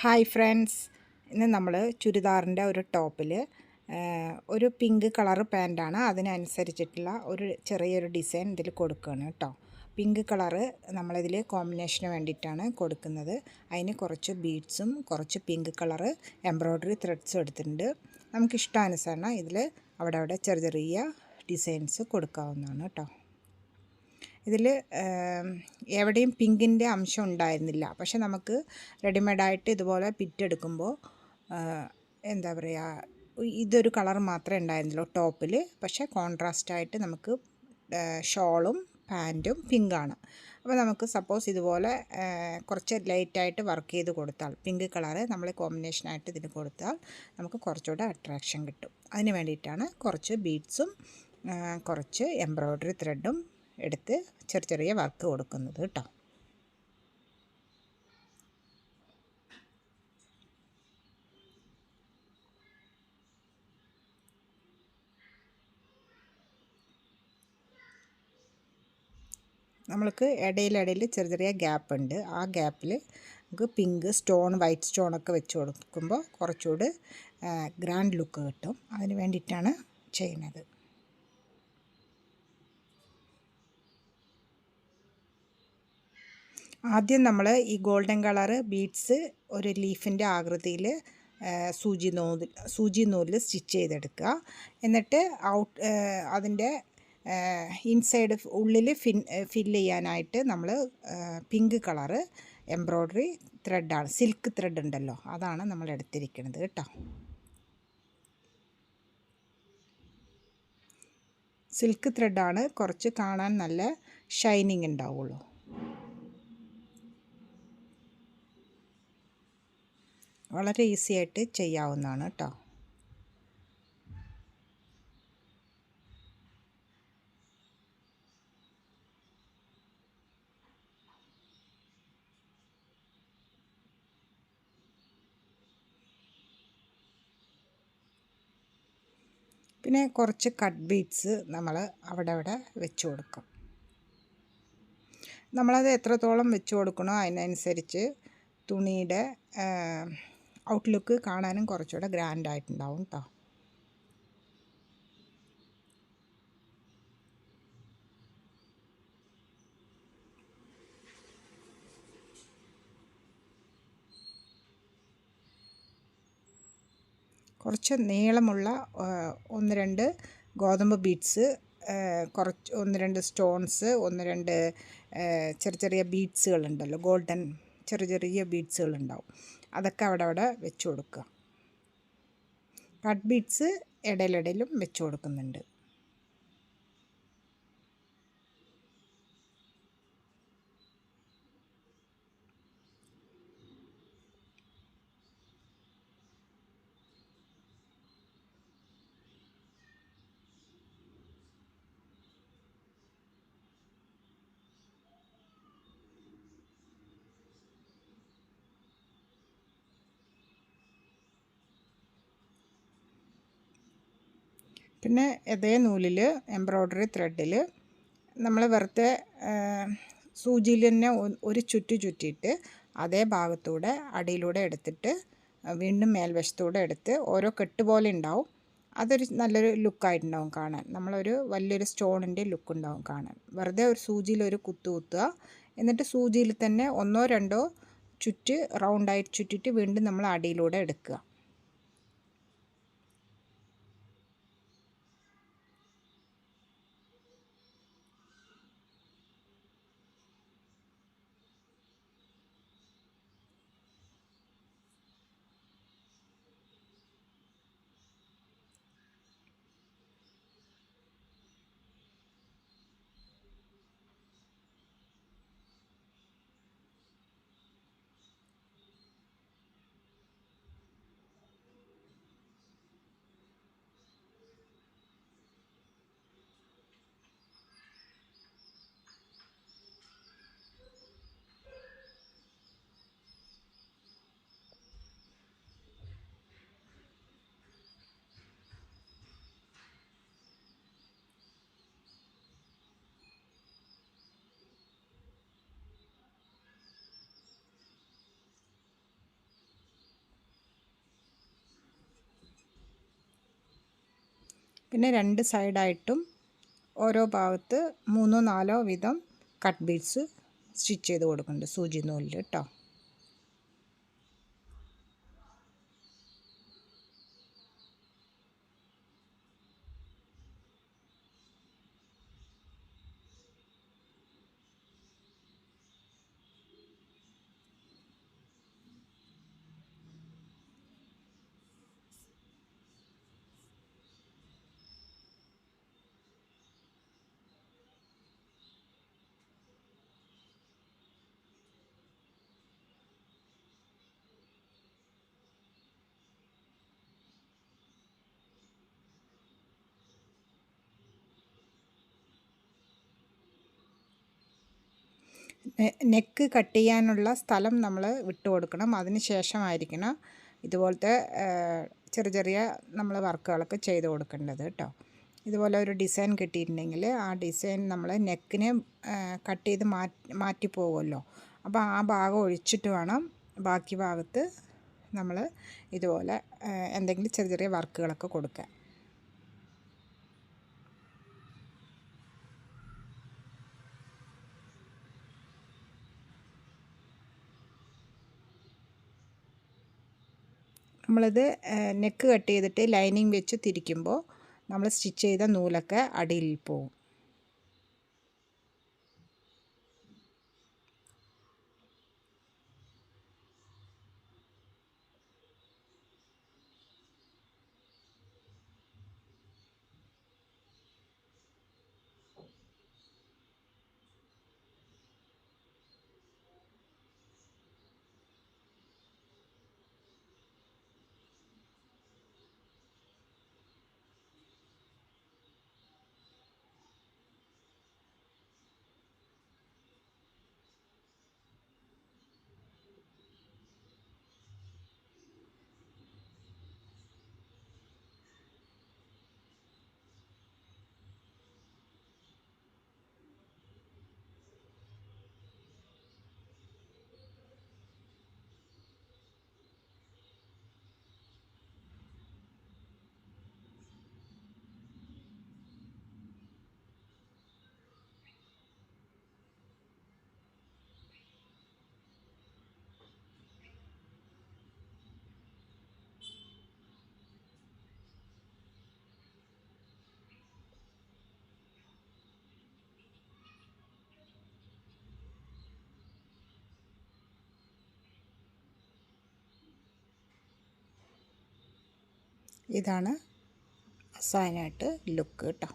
Hi friends, ഇന്ന് നമ്മൾ ചുരിദാറിൻ്റെ ഒരു ടോപ്പിൽ ഒരു പിങ്ക് കളർ പാൻറ്റാണ്. അതിനനുസരിച്ചിട്ടുള്ള ഒരു ചെറിയൊരു ഡിസൈൻ ഇതിൽ കൊടുക്കുകയാണ് കേട്ടോ. പിങ്ക് കളറ് നമ്മളിതിൽ കോമ്പിനേഷന് വേണ്ടിയിട്ടാണ് കൊടുക്കുന്നത്. അതിന് കുറച്ച് ബീഡ്സും കുറച്ച് പിങ്ക് കളറ് എംബ്രോയ്ഡറി ത്രെഡ്സും എടുത്തിട്ടുണ്ട്. നമുക്കിഷ്ടാനുസരണം ഇതിൽ അവിടെ ചെറിയ ചെറിയ ഡിസൈൻസ് കൊടുക്കാവുന്നതാണ് കേട്ടോ. ഇതിൽ എവിടെയും പിങ്കിൻ്റെ അംശം ഉണ്ടായിരുന്നില്ല. പക്ഷെ നമുക്ക് റെഡിമെയ്ഡായിട്ട് ഇതുപോലെ പിറ്റെടുക്കുമ്പോൾ എന്താ പറയുക, ഇതൊരു കളർ മാത്രമേ ഉണ്ടായിരുന്നുള്ളൂ ടോപ്പിൽ. പക്ഷേ കോൺട്രാസ്റ്റായിട്ട് നമുക്ക് ഷോളും പാൻറ്റും പിങ്കാണ്. അപ്പോൾ നമുക്ക് സപ്പോസ് ഇതുപോലെ കുറച്ച് ലൈറ്റായിട്ട് വർക്ക് ചെയ്ത് കൊടുത്താൽ, പിങ്ക് കളറ് നമ്മൾ കോമ്പിനേഷനായിട്ട് ഇതിന് കൊടുത്താൽ നമുക്ക് കുറച്ചുകൂടെ അട്രാക്ഷൻ കിട്ടും. അതിന് വേണ്ടിയിട്ടാണ് കുറച്ച് ബീഡ്സും കുറച്ച് എംബ്രോയ്ഡറി ത്രെഡും എടുത്ത് ചെറിയ ചെറിയ വർക്ക് കൊടുക്കുന്നത് കേട്ടോ. നമ്മൾക്ക് ഇടയിൽ ചെറിയ ചെറിയ ഗ്യാപ്പ് ഉണ്ട്. ആ ഗ്യാപ്പിൽ നമുക്ക് പിങ്ക് സ്റ്റോൺ, വൈറ്റ് സ്റ്റോണൊക്കെ വെച്ച് കൊടുക്കുമ്പോൾ കുറച്ചുകൂടി ഗ്രാൻഡ് ലുക്ക് കിട്ടും. അതിന് വേണ്ടിയിട്ടാണ് ചെയ്യുന്നത്. ആദ്യം നമ്മൾ ഈ ഗോൾഡൻ കളറ് ബീഡ്സ് ഒരു ലീഫിൻ്റെ ആകൃതിയിൽ സൂചി നൂലിൽ സ്റ്റിച്ച് ചെയ്തെടുക്കുക. എന്നിട്ട് അതിൻ്റെ ഇൻസൈഡ് ഉള്ളിൽ ഫില്ല് ചെയ്യാനായിട്ട് നമ്മൾ പിങ്ക് കളറ് എംബ്രോയ്ഡറി ത്രെഡാണ്, സിൽക്ക് ത്രെഡ് ഉണ്ടല്ലോ, അതാണ് നമ്മൾ എടുത്തിരിക്കുന്നത് കേട്ടോ. സിൽക്ക് ത്രെഡാണ് കുറച്ച് കാണാൻ നല്ല ഷൈനിങ് ഉണ്ടാവുള്ളൂ. വളരെ ഈസി ആയിട്ട് ചെയ്യാവുന്നതാണ് കേട്ടോ. പിന്നെ കുറച്ച് കട്ട് ബീഡ്സ് നമ്മൾ അവിടെ വെച്ച് കൊടുക്കും. നമ്മളത് എത്രത്തോളം വെച്ച് കൊടുക്കണോ അതിനനുസരിച്ച് തുണിയുടെ ഔട്ട്ലുക്ക് കാണാനും കുറച്ചുകൂടെ ഗ്രാൻഡായിട്ടുണ്ടാവും കേട്ടോ. കുറച്ച് നീളമുള്ള 1-2 ഗോതമ്പ് ബീഡ്സ്, കുറച്ച് 1-2 സ്റ്റോൺസ്, 1-2 ചെറിയ ചെറിയ ബീഡ്സുകളുണ്ടല്ലോ, ഗോൾഡൻ ചെറിയ ചെറിയ ബീഡ്സുകളുണ്ടാവും. അതൊക്കെ അവിടെ വെച്ച് കൊടുക്കുക. കട്ട് ബീഡ്സ് ഇടയിലും വെച്ച് കൊടുക്കുന്നുണ്ട്. പിന്നെ അതേ നൂലിൽ എംബ്രോയ്ഡറി ത്രെഡിൽ നമ്മൾ വെറുതെ സൂചിയിൽ തന്നെ ഒരു ചുറ്റിയിട്ട് അതേ ഭാഗത്തൂടെ അടിയിലൂടെ എടുത്തിട്ട് വീണ്ടും മേൽവശത്തൂടെ എടുത്ത് ഓരോ കെട്ട് പോലെ ഉണ്ടാവും. അതൊരു നല്ലൊരു ലുക്കായിട്ടുണ്ടാവും കാണാൻ. നമ്മളൊരു വലിയൊരു സ്റ്റോണിൻ്റെ ലുക്ക് ഉണ്ടാവും കാണാൻ. വെറുതെ ഒരു സൂചിയിൽ ഒരു കുത്തുക, എന്നിട്ട് സൂചിയിൽ തന്നെ 1-2 ചുറ്റ് റൗണ്ടായിട്ട് ചുറ്റിയിട്ട് വീണ്ടും നമ്മൾ അടിയിലൂടെ എടുക്കുക. പിന്നെ രണ്ട് സൈഡായിട്ടും ഓരോ ഭാഗത്ത് 3-4 വീതം കട്ട് ബീഡ്സ് സ്റ്റിച്ച് ചെയ്ത് കൊടുക്കുന്നുണ്ട് സൂചി നൂലിൽ കേട്ടോ. നെക്ക് കട്ട് ചെയ്യാനുള്ള സ്ഥലം നമ്മൾ വിട്ടു കൊടുക്കണം. അതിന് ശേഷമായിരിക്കണം ഇതുപോലത്തെ ചെറിയ ചെറിയ നമ്മൾ വർക്കുകളൊക്കെ ചെയ്ത് കൊടുക്കേണ്ടത് കേട്ടോ. ഇതുപോലെ ഒരു ഡിസൈൻ കിട്ടിയിട്ടുണ്ടെങ്കിൽ ആ ഡിസൈൻ നമ്മൾ നെക്കിനെ കട്ട് ചെയ്ത് മാറ്റി പോകുമല്ലോ. അപ്പോൾ ആ ഭാഗം ഒഴിച്ചിട്ട് വേണം ബാക്കി ഭാഗത്ത് നമ്മൾ ഇതുപോലെ എന്തെങ്കിലും ചെറിയ ചെറിയ വർക്കുകളൊക്കെ കൊടുക്കാൻ. നമ്മളിത് നെക്ക് കട്ട് ചെയ്തിട്ട് ലൈനിങ് വെച്ച് തിരിക്കുമ്പോൾ നമ്മൾ സ്റ്റിച്ച് ചെയ്ത നൂലൊക്കെ അടിയിൽ പോകും. ഇതാണ് അവസാനമായിട്ട് ലുക്ക് കേട്ടോ.